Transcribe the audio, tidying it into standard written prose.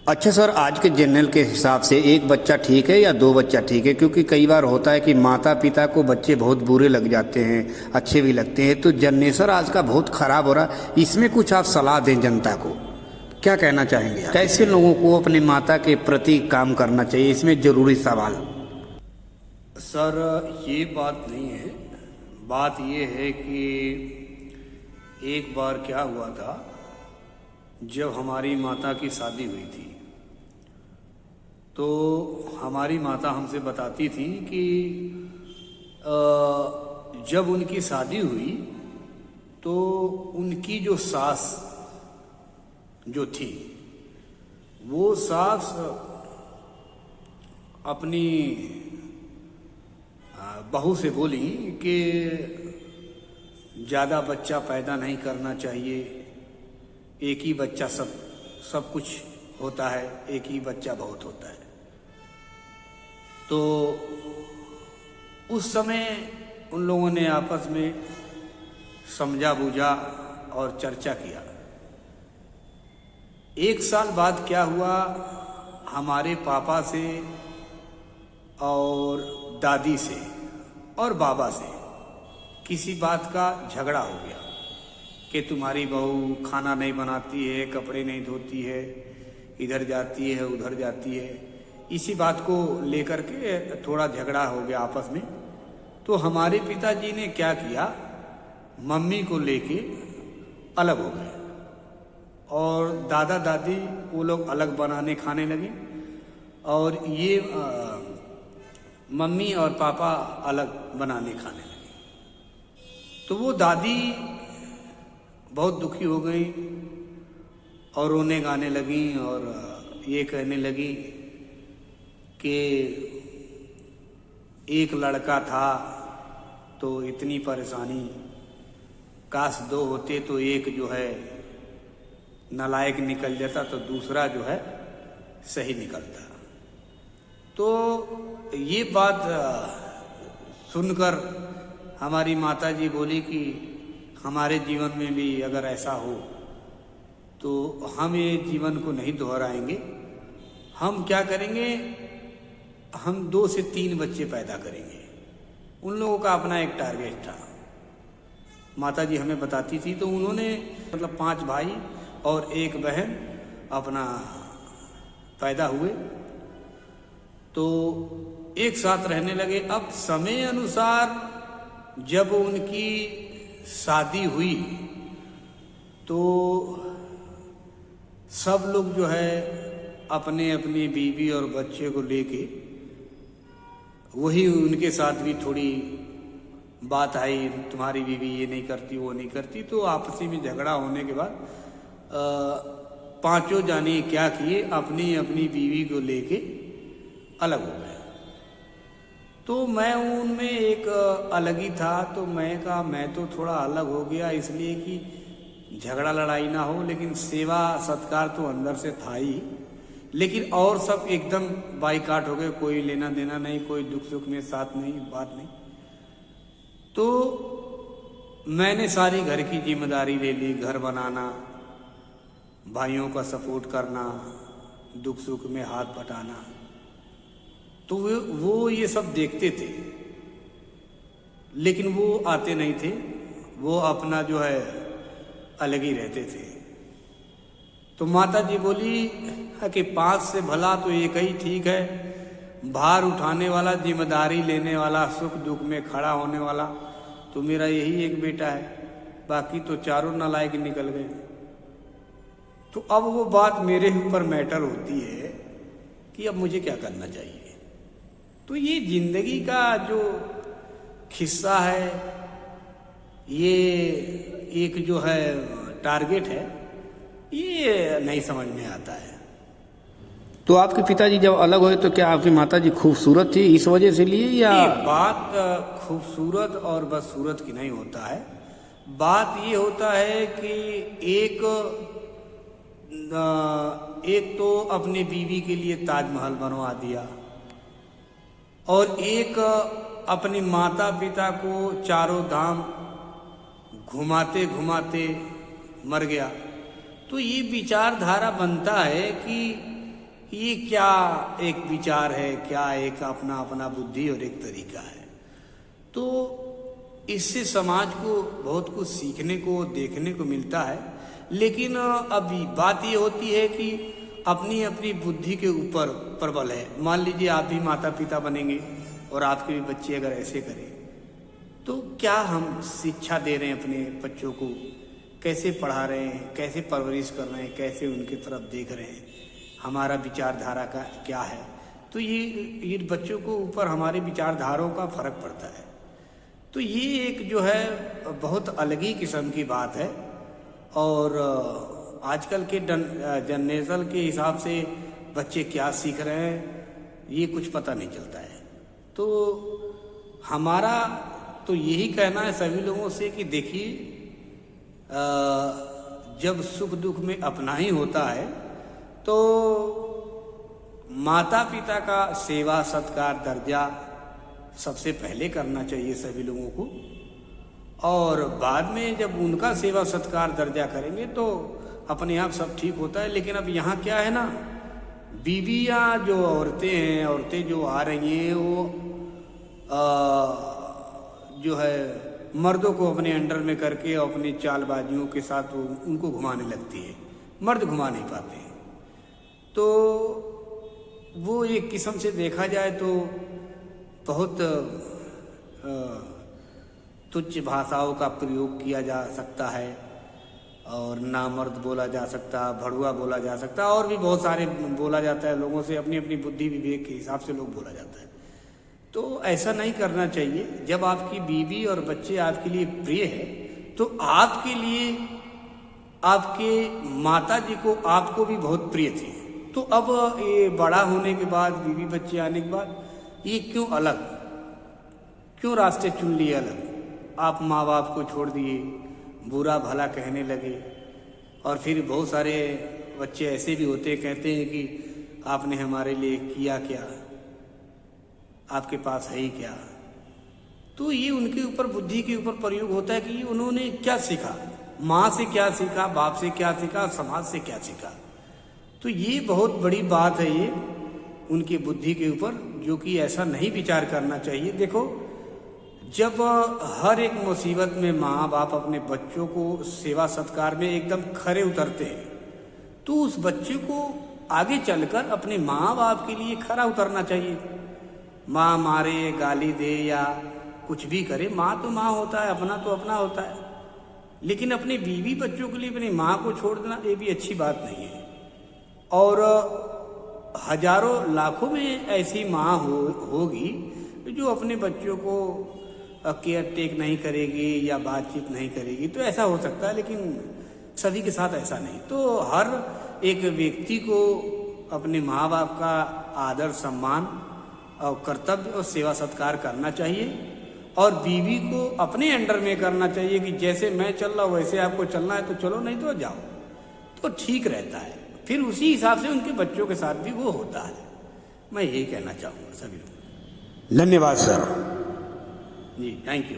अच्छा सर, आज के जनरल के हिसाब से एक बच्चा ठीक है या दो बच्चा ठीक है? क्योंकि कई बार होता है कि माता पिता को बच्चे बहुत बुरे लग जाते हैं, अच्छे भी लगते हैं। तो जनरेशन आज का बहुत खराब हो रहा है, इसमें कुछ आप सलाह दें जनता को, क्या कहना चाहेंगे आप? कैसे लोगों को अपने माता के प्रति काम करना चाहिए, इसमें जरूरी सवाल। सर ये बात नहीं है, बात ये है कि एक बार क्या हुआ था, जब हमारी माता की शादी हुई थी तो हमारी माता हमसे बताती थी कि जब उनकी शादी हुई तो उनकी जो सास जो थी वो सास अपनी बहू से बोली कि ज़्यादा बच्चा पैदा नहीं करना चाहिए, एक ही बच्चा सब कुछ होता है, एक ही बच्चा बहुत होता है। तो उस समय उन लोगों ने आपस में समझा बूझा और चर्चा किया। एक साल बाद क्या हुआ, हमारे पापा से और दादी से और बाबा से किसी बात का झगड़ा हो गया कि तुम्हारी बहू खाना नहीं बनाती है, कपड़े नहीं धोती है, इधर जाती है उधर जाती है। इसी बात को लेकर के थोड़ा झगड़ा हो गया आपस में। तो हमारे पिताजी ने क्या किया, मम्मी को लेके अलग हो गए और दादा दादी वो लोग अलग बनाने खाने लगे और ये मम्मी और पापा अलग बनाने खाने लगे। तो वो दादी बहुत दुखी हो गई और रोने गाने लगी और ये कहने लगी कि एक लड़का था तो इतनी परेशानी, काश दो होते तो एक जो है नालायक निकल जाता तो दूसरा जो है सही निकलता। तो ये बात सुनकर हमारी माताजी बोली कि हमारे जीवन में भी अगर ऐसा हो तो हम ये जीवन को नहीं दोहराएंगे, हम क्या करेंगे, हम 2 से 3 बच्चे पैदा करेंगे। उन लोगों का अपना एक टारगेट था, माताजी हमें बताती थी। तो उन्होंने मतलब 5 भाई और 1 बहन अपना पैदा हुए तो एक साथ रहने लगे। अब समय अनुसार जब उनकी शादी हुई तो सब लोग जो है अपने अपनी बीवी और बच्चे को लेके, वही उनके साथ भी थोड़ी बात आई, तुम्हारी बीवी ये नहीं करती वो नहीं करती। तो आपसी में झगड़ा होने के बाद 5 जाने क्या किए, अपनी अपनी बीवी को लेके अलग हो गए। तो मैं उनमें एक अलग ही था, तो मैं कहा मैं तो थोड़ा अलग हो गया इसलिए कि झगड़ा लड़ाई ना हो, लेकिन सेवा सत्कार तो अंदर से था ही। लेकिन और सब एकदम बाइकाट हो गए, कोई लेना देना नहीं, कोई दुख सुख में साथ नहीं, बात नहीं। तो मैंने सारी घर की जिम्मेदारी ले ली, घर बनाना, भाइयों का सपोर्ट करना, दुख सुख में हाथ बटाना। तो वो ये सब देखते थे, लेकिन वो आते नहीं थे, वो अपना जो है अलग ही रहते थे। तो माता जी बोली कि 5 से भला तो एक ही ठीक है, भार उठाने वाला, जिम्मेदारी लेने वाला, सुख दुख में खड़ा होने वाला तो मेरा यही एक बेटा है, बाकी तो चारों नालायक निकल गए। तो अब वो बात मेरे ऊपर मैटर होती है कि अब मुझे क्या करना चाहिए। तो ये जिंदगी का जो खिस्सा है, ये एक जो है टारगेट है, ये नहीं समझ में आता है। तो आपके पिताजी जब अलग हुए तो क्या आपकी माताजी खूबसूरत थी इस वजह से लिए, या बात खूबसूरत और बदसूरत की नहीं होता है। बात ये होता है कि एक तो अपने बीवी के लिए ताजमहल बनवा दिया और एक अपने माता पिता को चारों धाम घुमाते घुमाते मर गया। तो ये विचारधारा बनता है कि ये क्या एक विचार है, क्या एक अपना अपना बुद्धि और एक तरीका है। तो इससे समाज को बहुत कुछ सीखने को देखने को मिलता है। लेकिन अभी बात ये होती है कि अपनी अपनी बुद्धि के ऊपर प्रबल है। मान लीजिए आप भी माता पिता बनेंगे और आपके भी बच्चे अगर ऐसे करें तो क्या हम शिक्षा दे रहे हैं अपने बच्चों को, कैसे पढ़ा रहे हैं, कैसे परवरिश कर रहे हैं, कैसे उनके तरफ देख रहे हैं, हमारा विचारधारा का क्या है। तो ये बच्चों को ऊपर हमारे विचारधाराओं का फर्क पड़ता है। तो ये एक जो है बहुत अलग ही किस्म की बात है। और आजकल के जनरेशन के हिसाब से बच्चे क्या सीख रहे हैं ये कुछ पता नहीं चलता है। तो हमारा तो यही कहना है सभी लोगों से कि देखिए, जब सुख दुख में अपना ही होता है तो माता पिता का सेवा सत्कार दर्जा सबसे पहले करना चाहिए सभी लोगों को, और बाद में जब उनका सेवा सत्कार दर्जा करेंगे तो अपने आप सब ठीक होता है। लेकिन अब यहाँ क्या है ना, बीवियाँ जो औरतें जो आ रही हैं वो जो है मर्दों को अपने अंडर में करके अपनी चालबाजियों के साथ उनको घुमाने लगती है। मर्द घुमा नहीं पाते हैं। तो वो एक किस्म से देखा जाए तो बहुत तुच्छ भाषाओं का प्रयोग किया जा सकता है, और नामर्द बोला जा सकता, भड़ुआ बोला जा सकता, और भी बहुत सारे बोला जाता है। लोगों से अपनी अपनी बुद्धि विवेक के हिसाब से लोग बोला जाता है। तो ऐसा नहीं करना चाहिए। जब आपकी बीवी और बच्चे आपके लिए प्रिय है तो आपके लिए आपके माता जी को आपको भी बहुत प्रिय थे। तो अब ये बड़ा होने के बाद, बीवी बच्चे आने के बाद ये क्यों अलग, क्यों रास्ते चुन लिए अलग? आप माँ बाप को छोड़ दिए, बुरा भला कहने लगे। और फिर बहुत सारे बच्चे ऐसे भी होते कहते हैं कि आपने हमारे लिए किया क्या, आपके पास है ही क्या। तो ये उनके ऊपर बुद्धि के ऊपर प्रयोग होता है कि उन्होंने क्या सीखा, माँ से क्या सीखा, बाप से क्या सीखा, समाज से क्या सीखा। तो ये बहुत बड़ी बात है ये उनकी बुद्धि के ऊपर, जो कि ऐसा नहीं विचार करना चाहिए। देखो, जब हर एक मुसीबत में माँ बाप अपने बच्चों को सेवा सत्कार में एकदम खरे उतरते हैं तो उस बच्चे को आगे चलकर अपने माँ बाप के लिए खरा उतरना चाहिए। माँ मारे, गाली दे या कुछ भी करे, माँ तो माँ होता है, अपना तो अपना होता है। लेकिन अपने बीवी बच्चों के लिए अपनी माँ को छोड़ देना ये भी अच्छी बात नहीं है। और हजारों लाखों में ऐसी माँ होगी जो अपने बच्चों को केयर टेक नहीं करेगी या बातचीत नहीं करेगी। तो ऐसा हो सकता है, लेकिन सभी के साथ ऐसा नहीं। तो हर एक व्यक्ति को अपने माँ बाप का आदर सम्मान और कर्तव्य और सेवा सत्कार करना चाहिए, और बीवी को अपने अंडर में करना चाहिए कि जैसे मैं चल रहा हूँ वैसे आपको चलना है तो चलो, नहीं तो जाओ। तो ठीक रहता है। फिर उसी हिसाब से उनके बच्चों के साथ भी वो होता है। मैं यही कहना चाहूँगा सभी लोग। धन्यवाद सर। Ji, thank you.